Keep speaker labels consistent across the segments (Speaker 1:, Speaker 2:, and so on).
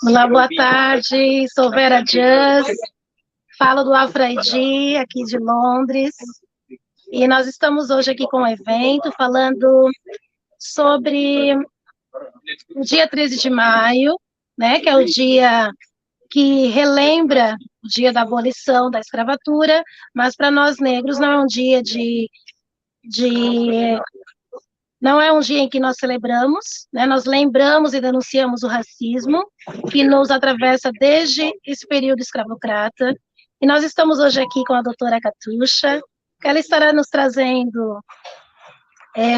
Speaker 1: Olá, boa tarde. Sou Vera Jazz, falo do Afro aqui de Londres. E nós estamos hoje aqui com um evento falando sobre o dia 13 de maio, né, que é o dia que relembra o dia da abolição da escravatura, mas para nós negros não é um dia não é um dia em que nós celebramos, né? Nós lembramos e denunciamos o racismo que nos atravessa desde esse período escravocrata. E nós estamos hoje aqui com a doutora Catuxa, que ela estará nos trazendo,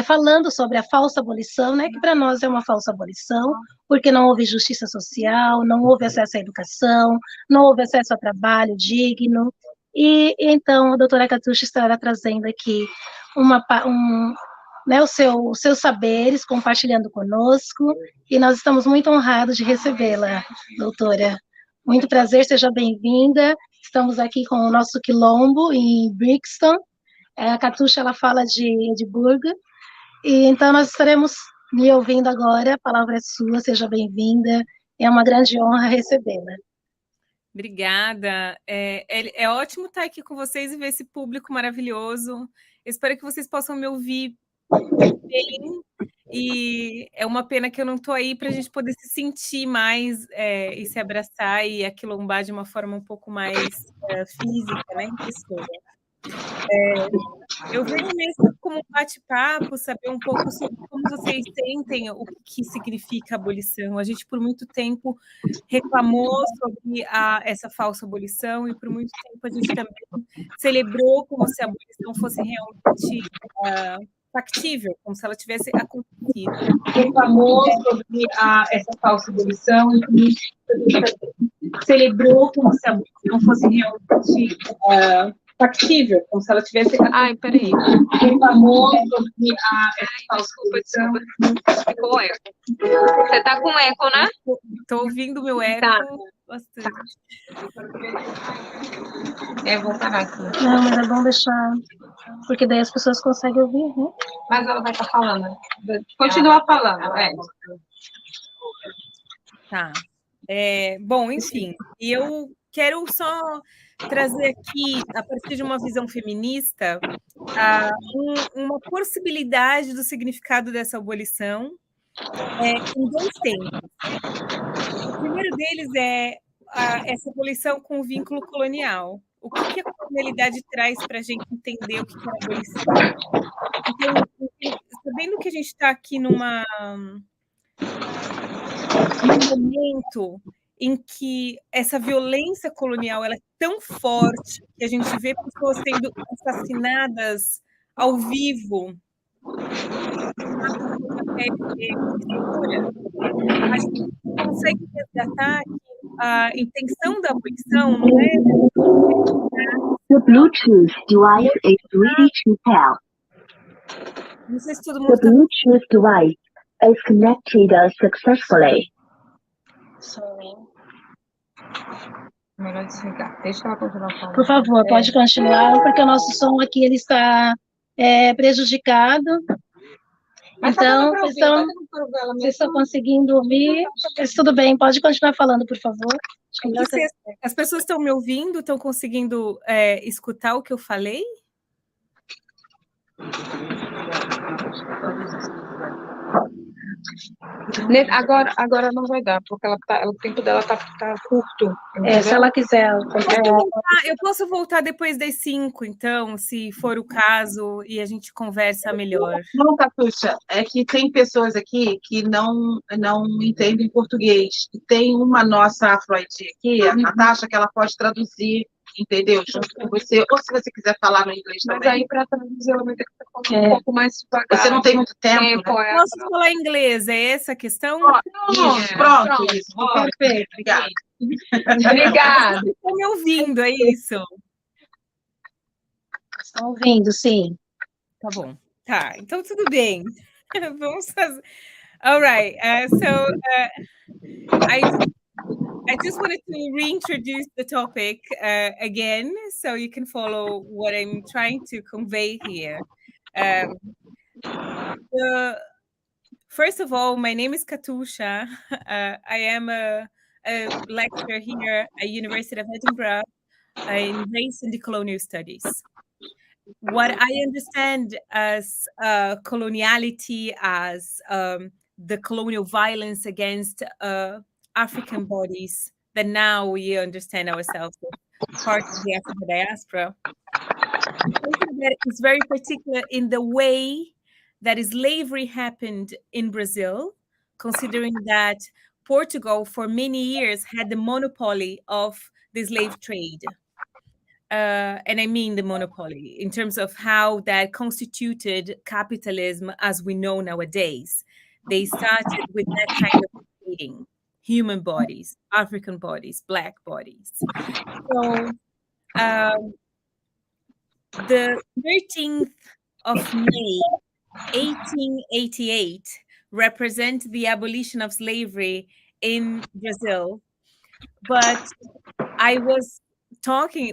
Speaker 1: falando sobre a falsa abolição, né? Que para nós é uma falsa abolição, porque não houve justiça social, não houve acesso à educação, não houve acesso a trabalho digno. E então a doutora Catuxa estará trazendo aqui né, os seus saberes, compartilhando conosco, e nós estamos muito honrados de recebê-la, doutora. Muito prazer, seja bem-vinda. Estamos aqui com o nosso quilombo em Brixton. A Catuxa, ela fala de Edimburgo, e então nós estaremos lhe ouvindo agora. A palavra é sua, seja bem-vinda. É uma grande honra recebê-la.
Speaker 2: Obrigada. É ótimo estar aqui com vocês e ver esse público maravilhoso. Espero que vocês possam me ouvir bem, e é uma pena que eu não estou aí para a gente poder se sentir mais e se abraçar e aquilombar de uma forma um pouco mais física, né, em pessoa. Eu venho mesmo como um bate-papo, saber um pouco sobre como vocês sentem o que significa abolição. A gente, por muito tempo, reclamou sobre essa falsa abolição, e por muito tempo a gente também celebrou como se a abolição fosse realmente factível, como se ela tivesse acontecido.
Speaker 3: Reclamou sobre essa falsa abolição e celebrou como se a abolição fosse realmente factível, como se ela tivesse...
Speaker 4: Ai, peraí.
Speaker 3: Reclamou sobre essa falsa abolição.
Speaker 4: Ficou eco. Você tá com eco, né?
Speaker 2: Estou ouvindo meu eco.
Speaker 4: Tá.
Speaker 2: Bastante.
Speaker 3: Vou parar aqui.
Speaker 1: Não, mas é bom deixar, porque daí as pessoas conseguem ouvir, né?
Speaker 3: Mas ela vai estar falando. Continua falando.
Speaker 2: Tá. Bom, enfim, eu quero só trazer aqui, a partir de uma visão feminista, uma possibilidade do significado dessa abolição em dois tempos. O primeiro deles é essa abolição com o vínculo colonial. O que a colonialidade traz para a gente entender o que é a abolição? Então, sabendo que a gente está aqui num momento em que essa violência colonial ela é tão forte que a gente vê pessoas sendo assassinadas ao vivo, a gente consegue resgatar que a intenção da abolição não é...
Speaker 5: The Bluetooth device is ready to pair.
Speaker 2: Não sei se todo mundo
Speaker 5: The Bluetooth device is connected successfully.
Speaker 3: Melhor desligar. Deixa ela continuar falando.
Speaker 1: Por favor, pode continuar, porque o nosso som aqui ele está prejudicado.
Speaker 3: Mas
Speaker 1: então, vocês estão conseguindo ouvir? Mas tudo bem, pode continuar falando, por favor.
Speaker 2: As pessoas estão me ouvindo? Estão conseguindo escutar o que eu falei?
Speaker 3: Agora não vai dar, porque o tempo dela tá curto.
Speaker 1: Se ela quiser.
Speaker 2: Eu posso voltar depois das 5, então, se for o caso, e a gente conversa melhor.
Speaker 6: Não, Catuxa, é que tem pessoas aqui que não entendem português. Tem uma nossa Afro aqui, a Natasha, que ela pode traduzir, entendeu? Junto com você, ou se você quiser falar no inglês também.
Speaker 3: Mas aí, para traduzir, ela vai ter que falar um pouco mais devagar.
Speaker 6: Você não tem muito tempo, né?
Speaker 2: Posso falar inglês? É essa a questão?
Speaker 6: Pronto. Perfeito, obrigada.
Speaker 3: Obrigada.
Speaker 2: Estão me ouvindo, é isso?
Speaker 1: Estão ouvindo, sim.
Speaker 2: Tá bom. Tá, então tudo bem. Vamos fazer... All right. I just wanted to reintroduce the topic again, so you can follow what I'm trying to convey here. The first of all, my name is Katusha. I am a lecturer here at University of Edinburgh in race and decolonial studies. What I understand as coloniality, as the colonial violence against African bodies that now we understand ourselves as part of the African diaspora, something that is very particular in the way that slavery happened in Brazil, considering that Portugal for many years had the monopoly of the slave trade. And I mean the monopoly in terms of how that constituted capitalism as we know nowadays. They started with that kind of trading, human bodies, African bodies, Black bodies. So the 13th of May, 1888, represent the abolition of slavery in Brazil. But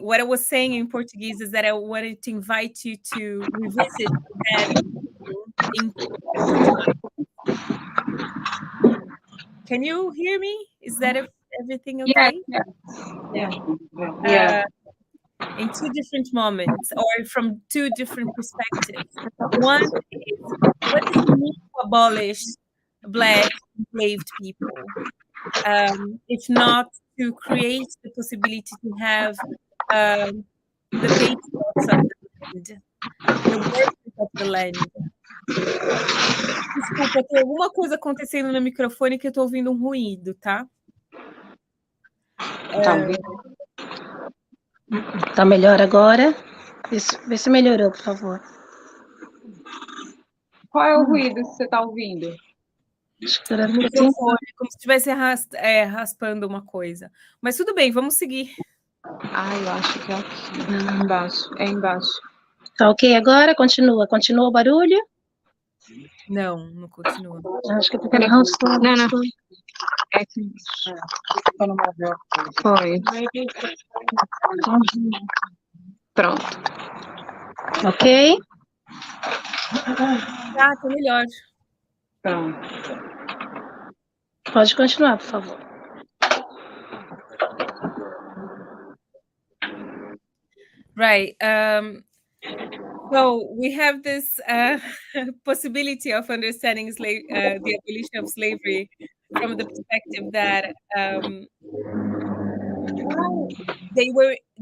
Speaker 2: what I was saying in Portuguese is that I wanted to invite you to revisit that in Portuguese. Can you hear me? Is that everything okay?
Speaker 3: Yeah.
Speaker 2: In two different moments or from two different perspectives. One is, what does it mean to abolish Black enslaved people? If not to create the possibility to have the patriots of the land, the workers of the land. Desculpa, tem alguma coisa acontecendo no microfone que eu tô ouvindo um ruído, tá?
Speaker 1: Tá melhor agora? Vê se melhorou, por favor.
Speaker 3: Qual é o ruído que você está ouvindo?
Speaker 1: Acho que era
Speaker 2: No microfone, como se estivesse raspando uma coisa. Mas tudo bem, vamos seguir.
Speaker 3: Eu acho que é aqui. Embaixo. É embaixo.
Speaker 1: Tá ok agora? Continua. Continua o barulho?
Speaker 2: Não continua.
Speaker 1: Acho que porque ele arrastou.
Speaker 3: Não. É aqui. Foi. Pronto.
Speaker 1: Ok?
Speaker 2: Tá melhor.
Speaker 3: Pronto.
Speaker 1: Pode continuar, por favor.
Speaker 2: Right. So we have this possibility of understanding the abolition of slavery from the perspective that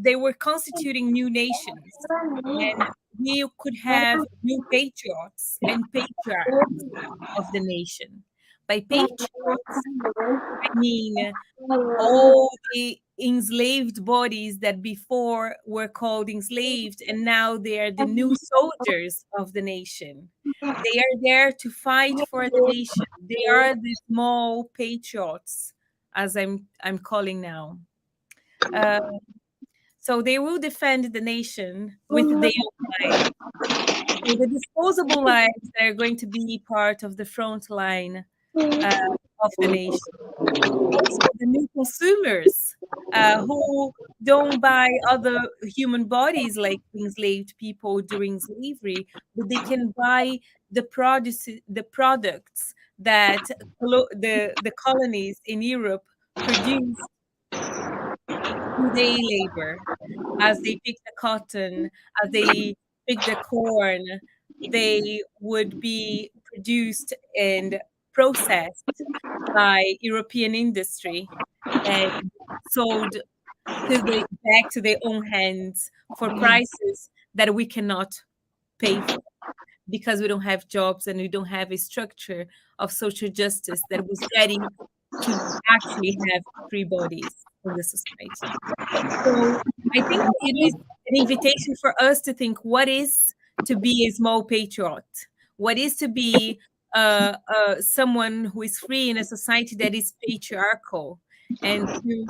Speaker 2: they were constituting new nations, and we could have new patriots and patriarchs of the nation. By patriots, I mean all the enslaved bodies that before were called enslaved, and now they are the new soldiers of the nation. They are there to fight for the nation. They are the small patriots, as I'm calling now. So they will defend the nation with their own lives. So the disposable lives that are going to be part of the front line of the nation. Also, the new consumers who don't buy other human bodies like enslaved people during slavery, but they can buy the products that the colonies in Europe produced through their labor, as they pick the cotton, as they pick the corn. They would be produced and processed by European industry and sold back to their own hands for prices that we cannot pay for, because we don't have jobs and we don't have a structure of social justice that was ready to actually have free bodies in the society. So I think it is an invitation for us to think, what is to be a small patriot? What is to be someone who is free in a society that is patriarchal, and to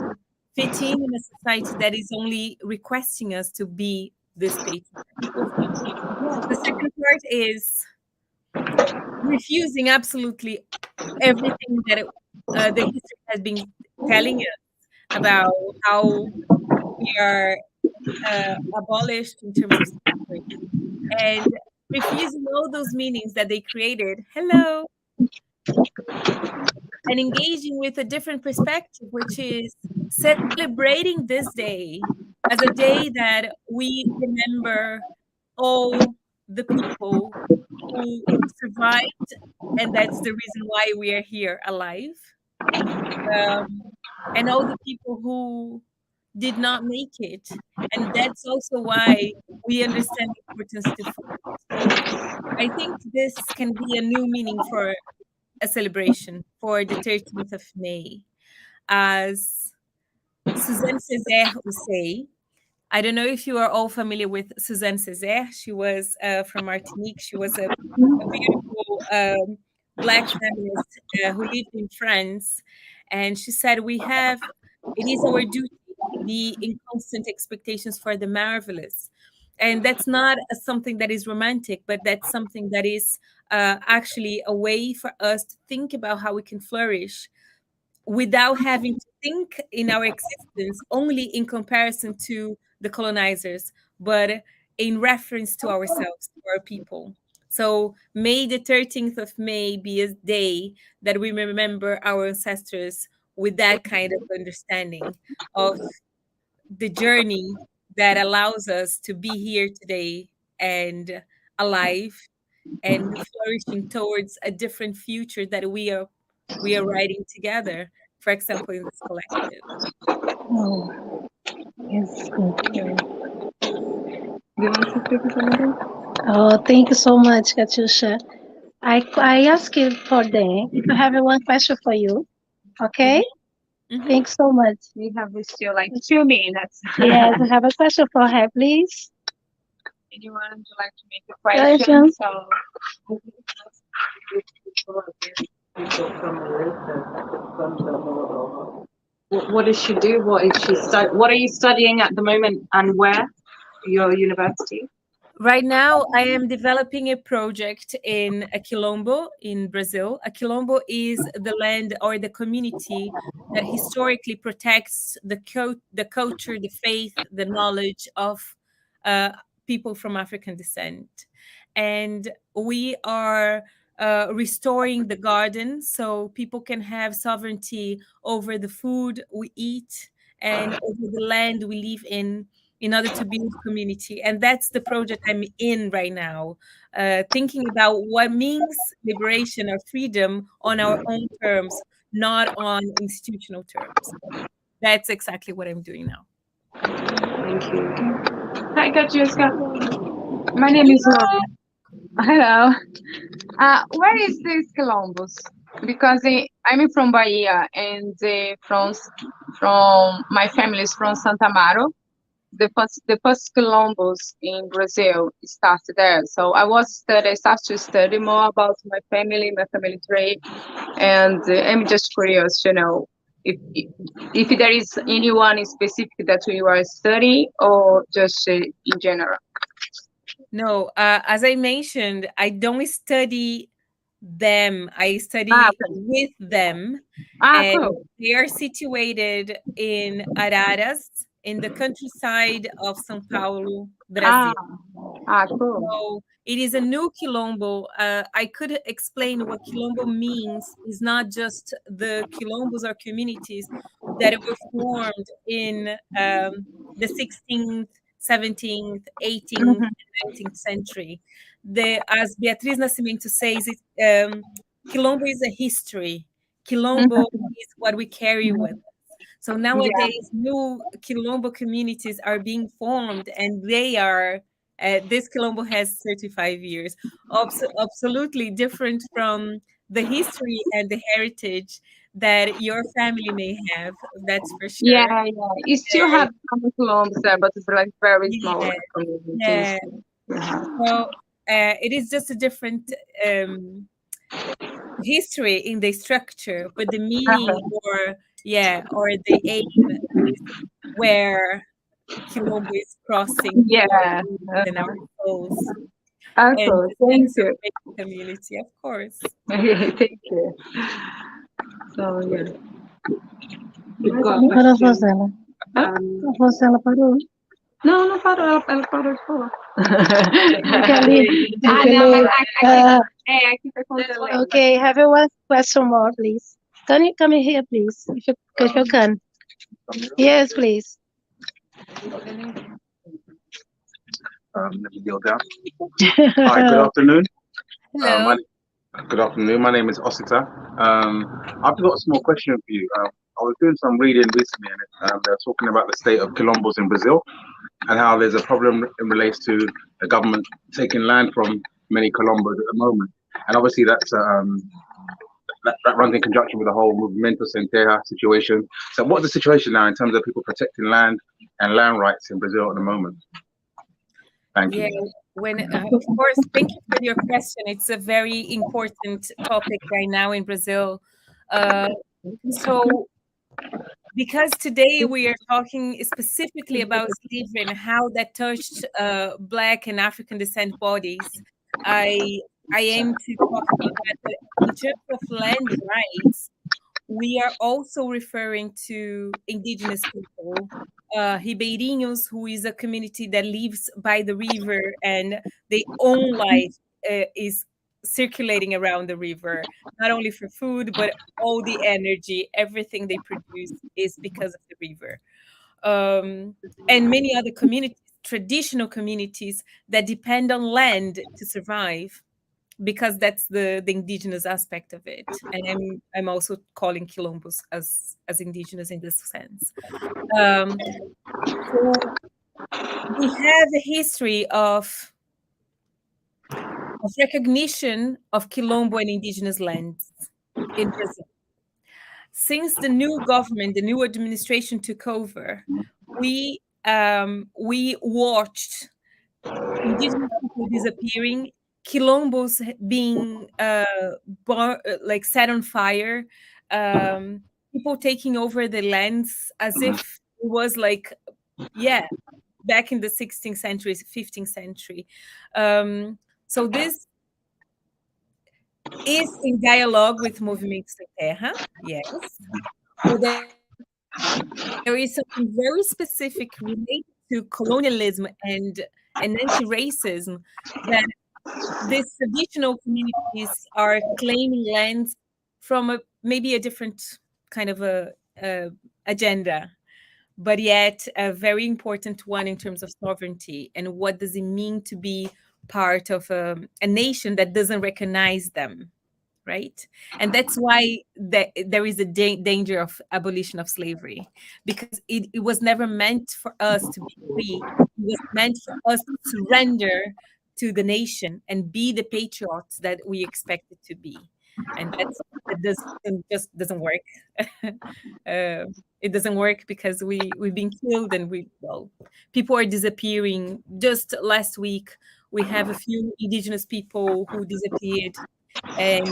Speaker 2: fit in a society that is only requesting us to be this patriarch? The second part is refusing absolutely everything that the history has been telling us about how we are abolished in terms of slavery, and refusing all those meanings that they created. Hello. and engaging with a different perspective, which is celebrating this day as a day that we remember all the people who survived, and that's the reason why we are here alive, and all the people who did not make it. And that's also why we understand the importance to food. I think this can be a new meaning for a celebration for the 13th of May. As Suzanne Césaire would say, I don't know if you are all familiar with Suzanne Césaire. She was from Martinique. She was a beautiful Black feminist who lived in France. And she said, it is our duty to be in constant expectations for the marvelous. And that's not something that is romantic, but that's something that is actually a way for us to think about how we can flourish without having to think in our existence only in comparison to the colonizers, but in reference to ourselves, to our people. So may the 13th of May be a day that we remember our ancestors with that kind of understanding of the journey that allows us to be here today and alive and flourishing towards a different future that we are writing together, for example, in this collective.
Speaker 1: Oh, yes, good.
Speaker 3: You want to speak something?
Speaker 1: Oh, thank you so much, Katusha. I ask you for them. If I have one question for you, okay?
Speaker 2: Mhm.
Speaker 1: Thanks so much.
Speaker 3: We have still like 2 minutes.
Speaker 1: Yes, I have a question for her, please.
Speaker 3: Anyone would like to make a question?
Speaker 1: Question.
Speaker 3: So,
Speaker 7: What does she do? What are you studying at the moment, and where? Your university?
Speaker 2: Right now, I am developing a project in a Quilombo in Brazil. A Quilombo is the land or the community that historically protects the culture, the faith, the knowledge of people from African descent. And we are restoring the garden so people can have sovereignty over the food we eat and over the land we live in order to build community. And that's the project I'm in right now, thinking about what means liberation or freedom on our own terms, not on institutional terms. That's exactly what I'm doing now.
Speaker 7: Thank you.
Speaker 3: hi, Kajuska. My name is Laura. Hello. Where is this Columbus? Because I'm from Bahia, and from my family is from Santa Amaro. The first Columbus in Brazil started there. So I started to study more about my family tree, and I'm just curious to know if there is anyone specific that you are studying or just in general.
Speaker 2: No, as I mentioned, I don't study them. I study with them. And
Speaker 3: Cool.
Speaker 2: they are situated in Araras, in the countryside of São Paulo, Brazil.
Speaker 3: Cool.
Speaker 2: So it is a new Quilombo. I could explain what Quilombo means. It's not just the Quilombos or communities that were formed in the 16th, 17th, 18th, and 19th century. As Beatriz Nascimento says, Quilombo is a history. Quilombo is what we carry with us. So nowadays, new Quilombo communities are being formed, and they are, this Quilombo has 35 years, absolutely different from the history and the heritage that your family may have, that's for sure.
Speaker 3: Yeah. You still have some Columbus there, but it's like very small communities.
Speaker 2: Yeah. So it is just a different history in the structure, but the meaning or the aim is where Quilombo is crossing in our souls.
Speaker 3: Thank
Speaker 2: you. Community, of course.
Speaker 3: Thank you.
Speaker 7: So yeah.
Speaker 1: Para a Rosela. A Rosela parou.
Speaker 3: Não parou, ela parou de falar.
Speaker 1: Okay, have a one question more, please. Can you come in here, please, if you can? Yes, please.
Speaker 8: Let me go down. Hi, good afternoon.
Speaker 2: Hello.
Speaker 8: Good afternoon. My name is Osita. I've got a small question for you. I was doing some reading recently, and they're talking about the state of quilombos in Brazil and how there's a problem in relation to the government taking land from many quilombos at the moment. And obviously, that's that runs in conjunction with the whole Movimento Sem Terra situation. So, what's the situation now in terms of people protecting land and land rights in Brazil at the moment? Thank you.
Speaker 2: Yeah, of course, thank you for your question. It's a very important topic right now in Brazil. So, because today we are talking specifically about slavery and how that touched Black and African descent bodies, I aim to talk about that. But in terms of land rights, we are also referring to indigenous people, Ribeirinhos, who is a community that lives by the river and their own life is circulating around the river, not only for food, but all the energy, everything they produce is because of the river. And many other communities, traditional communities that depend on land to survive, because that's the indigenous aspect of it. And I'm also calling quilombos as indigenous in this sense. So we have a history of recognition of quilombo and indigenous lands in Brazil. Since the new government, the new administration took over, we watched indigenous people disappearing, quilombos being like set on fire, people taking over the lands as if it was like, yeah, back in the 16th century, 15th century. So this is in dialogue with Movimento Sem Terra, yes. So there is something very specific related to colonialism and anti-racism, that these traditional communities are claiming lands from maybe a different kind of a agenda, but yet a very important one in terms of sovereignty. And what does it mean to be part of a nation that doesn't recognize them, right? And that's why there is a danger of abolition of slavery, because it was never meant for us to be free. It was meant for us to surrender to the nation and be the patriots that we expected to be. And that just doesn't work. It doesn't work because we've been killed, and people are disappearing. Just last week, we have a few indigenous people who disappeared, and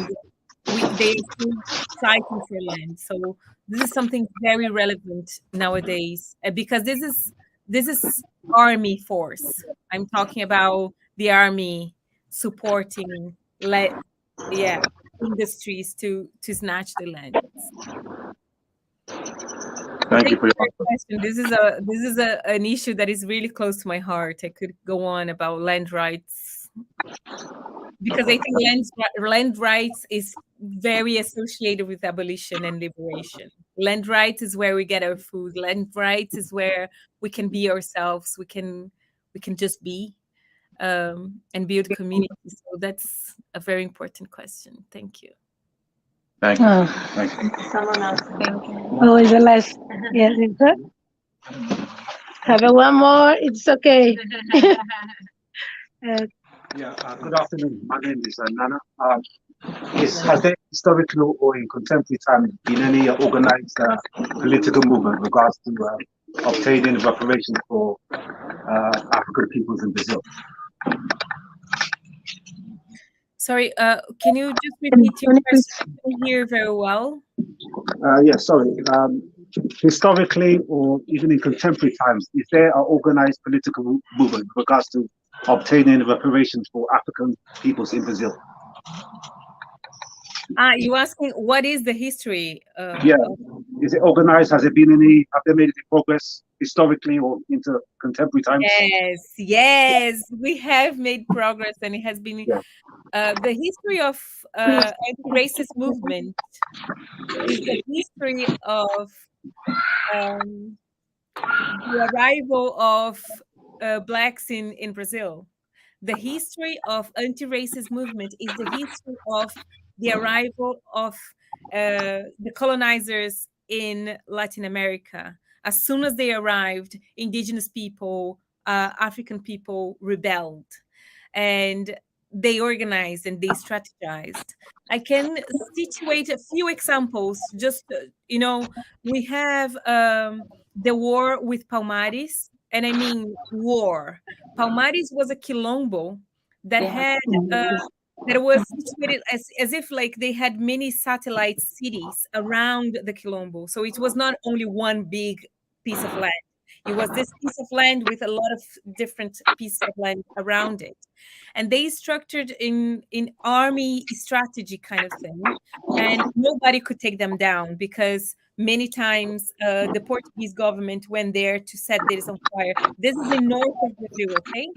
Speaker 2: they're still fighting for land. So this is something very relevant nowadays, because this is army force. I'm talking about the army supporting industries to snatch the lands.
Speaker 8: Thank you for your
Speaker 2: question. This is an issue that is really close to my heart. I could go on about land rights, because I think land rights is very associated with abolition and liberation. Land rights is where we get our food. Land rights is where we can be ourselves. We can just be and build community. So that's a very important question. Thank you.
Speaker 8: Thank you. Thank you.
Speaker 3: Someone else, thank you.
Speaker 1: Oh, is the last? Yes, it's good. Have one more. It's okay.
Speaker 9: Good afternoon. My name is Nana. Has there historical or in contemporary times been any organized political movement in regards to obtaining reparations for African peoples in Brazil?
Speaker 2: Sorry, can you just repeat your question? I can't hear very well.
Speaker 9: Sorry. Historically or even in contemporary times, is there an organized political movement in regards to obtaining reparations for African peoples in Brazil?
Speaker 2: You asking what is the history?
Speaker 9: Is it organized? Has there been have they made any progress historically or into contemporary times?
Speaker 2: Yes, we have made progress, and it has been the history of anti-racist movement is the history of um, the arrival of blacks in Brazil. The history of anti-racist movement is the history of the arrival of the colonizers in Latin America. As soon as they arrived, indigenous people, African people rebelled, and they organized and they strategized. I can situate a few examples. Just we have the war with Palmares, and I mean war. Palmares was a quilombo that had that was situated as if like they had many satellite cities around the quilombo. So it was not only one big piece of land. It was this piece of land with a lot of different pieces of land around it. And they structured in army strategy kind of thing. And nobody could take them down because many times the Portuguese government went there to set this on fire. This is in north of Brazil, okay?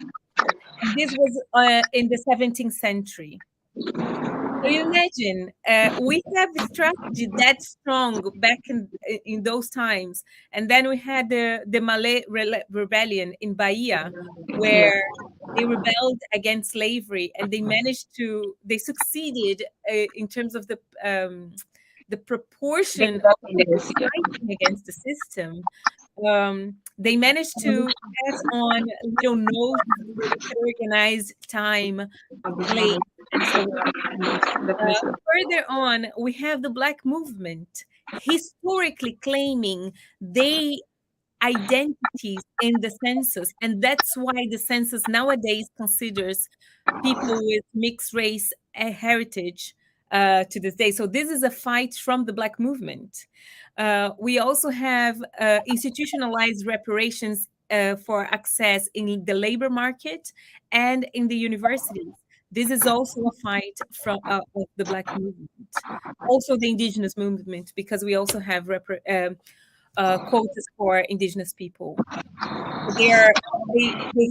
Speaker 2: And this was in the 17th century. So you imagine, we have a strategy that strong back in those times, and then we had the Malay rebellion in Bahia, where they rebelled against slavery, and they succeeded in terms of the proportion of fighting against the system. They managed to pass on little notes where they could organize time, place, and so on. Further on, we have the Black movement historically claiming they identities in the census, and that's why the census nowadays considers people with mixed race heritage to this day. So this is a fight from the Black movement. We also have institutionalized reparations for access in the labor market and in the universities. This is also a fight from of the Black movement. Also the indigenous movement, because we also have quotas for indigenous people. They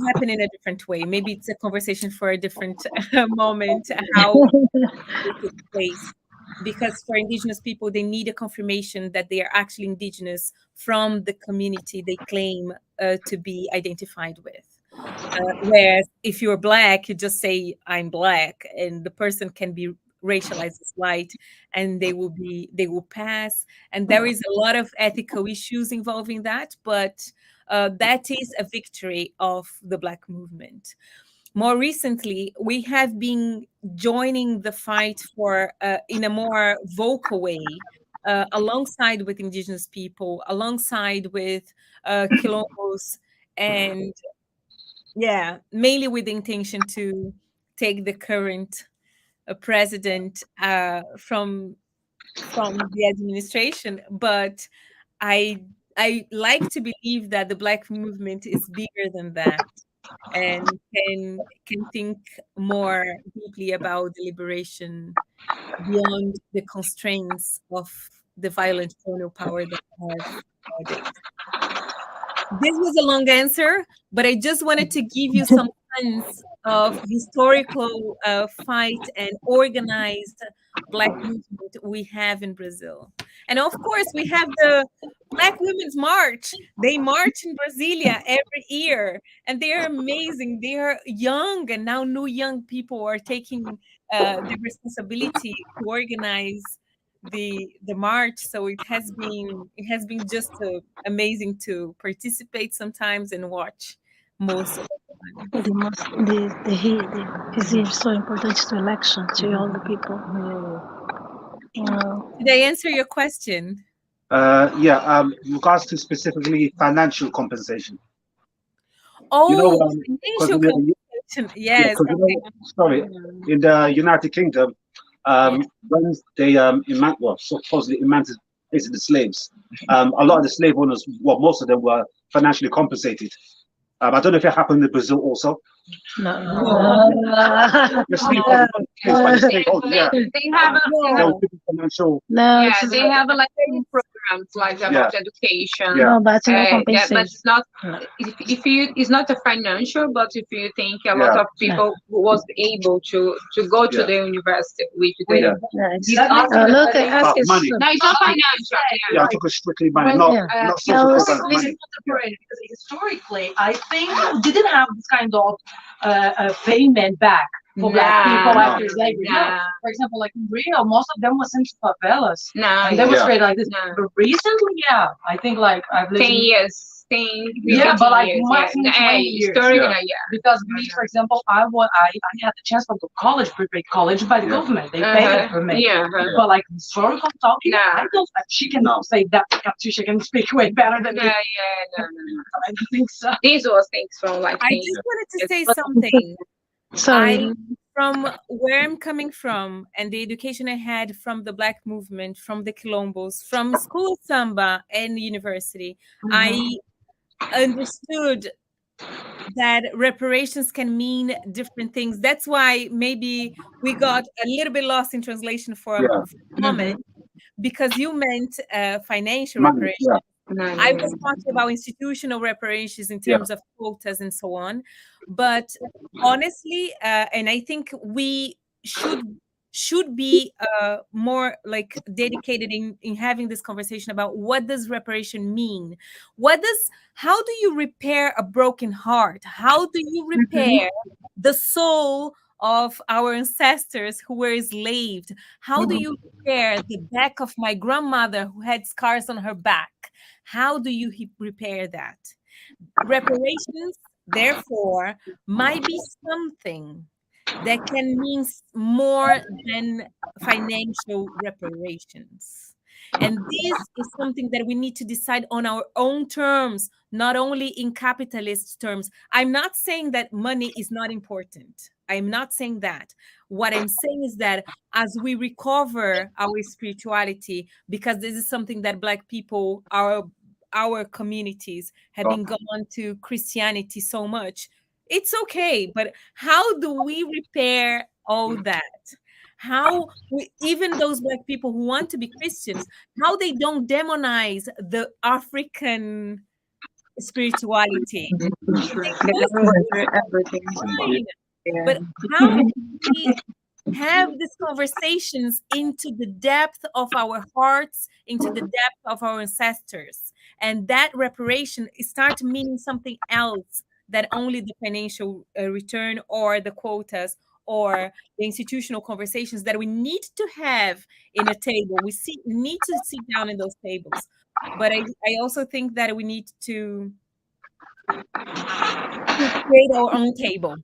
Speaker 2: happen in a different way. Maybe it's a conversation for a different moment, how it takes place. Because for indigenous people, they need a confirmation that they are actually indigenous from the community they claim to be identified with. Whereas if you're Black, you just say, I'm Black, and the person can be racialized as white, and they will pass. And there is a lot of ethical issues involving that, but that is a victory of the Black movement. More recently, we have been joining the fight for in a more vocal way, alongside with indigenous people, alongside with quilombos, and mainly with the intention to take the current president from the administration. But I like to believe that the Black movement is bigger than that, and can think more deeply about the liberation beyond the constraints of the violent colonial power that we have nowadays. This was a long answer, but I just wanted to give you some sense of historical fight and organized Black movement we have in Brazil. And of course, we have the Black Women's March. They march in Brasilia every year, and they are amazing. They are young, and now new young people are taking the responsibility to organize the march. So it has been just amazing to participate sometimes and watch most of the time.
Speaker 1: This is so important to election to all the people.
Speaker 2: Did I answer your question?
Speaker 9: In regards to specifically financial compensation.
Speaker 2: Financial compensation. Yes.
Speaker 9: In the United Kingdom, when they supposedly emancipated the slaves, a lot of the slave owners, most of them were financially compensated. I don't know if it happened in Brazil also.
Speaker 3: They have a financial. They have a program programs like about education.
Speaker 1: No, but no
Speaker 3: But
Speaker 1: compensation.
Speaker 3: it's not.
Speaker 1: No.
Speaker 3: If you, it's not a financial, but if you think a lot of people was able to go to the university with the
Speaker 1: Look, ask his.
Speaker 9: money.
Speaker 3: no, it's not financial.
Speaker 9: Yeah, I took a strictly money, not social programs, money.
Speaker 7: Because historically, I think we didn't have this kind of payment back for black people after slavery. No. For example, like in Rio, most of them was sent to favelas. And they was created like this. But recently, I think like I've lived
Speaker 3: 10 years. 10,
Speaker 7: but like
Speaker 3: years,
Speaker 7: maximum 20 years. Because me, for example, I had the chance to go to college, prepaid college by the government. They paid it for me. But like historical talking, I don't. She can say that. She can speak way better than me. I don't think so.
Speaker 3: These was things from like.
Speaker 2: I just wanted to say something.
Speaker 1: Sorry.
Speaker 2: From where I'm coming from and the education I had from the Black movement, from the Quilombos, from school samba and university, I understood that reparations can mean different things. That's why maybe we got a little bit lost in translation for a moment, because you meant financial reparations. I was talking about institutional reparations in terms of quotas and so on. But honestly, and I think we should be more like dedicated in having this conversation about what does reparation mean? How do you repair a broken heart? How do you repair the soul of our ancestors who were enslaved? How do you repair the back of my grandmother who had scars on her back? How do you repair that? Reparations, therefore, might be something that can mean more than financial reparations. And this is something that we need to decide on our own terms, not only in capitalist terms. I'm not saying that money is not important. I'm not saying that. What I'm saying is that as we recover our spirituality, because this is something that Black people, our communities have been gone to Christianity so much, it's okay. But how do we repair all that? Even those Black people who want to be Christians, how they don't demonize the African spirituality. But how do we have these conversations into the depth of our hearts, into the depth of our ancestors, and that reparation start meaning something else than only the financial return or the quotas or the institutional conversations that we need to have in a table. We need to sit down in those tables. But I also think that we need to create our own table.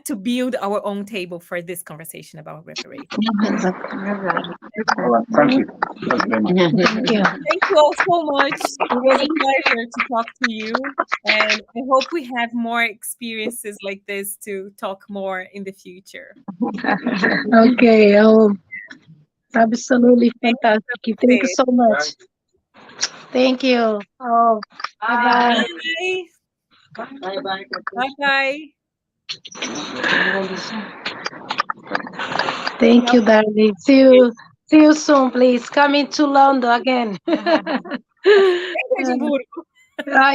Speaker 2: To build our own table for this conversation about reparations.
Speaker 9: All right, thank you.
Speaker 1: Thank you.
Speaker 2: Thank you all so much. It was a pleasure to talk to you. And I hope we have more experiences like this to talk more in the future.
Speaker 1: Okay. Absolutely fantastic. Thank you so much. Thank you. Bye-bye.
Speaker 2: Bye-bye. Bye-bye.
Speaker 1: Thank you, darling. See you soon, please. Come into London again.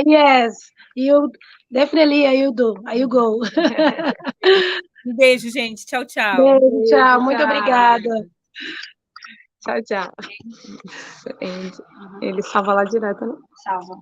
Speaker 1: Yes, you definitely. You do. You go.
Speaker 2: Beijo, gente. Tchau, tchau.
Speaker 1: Beijo, tchau. Muito obrigada.
Speaker 10: Tchau, tchau. Ele salva lá direto, né?
Speaker 7: Salva.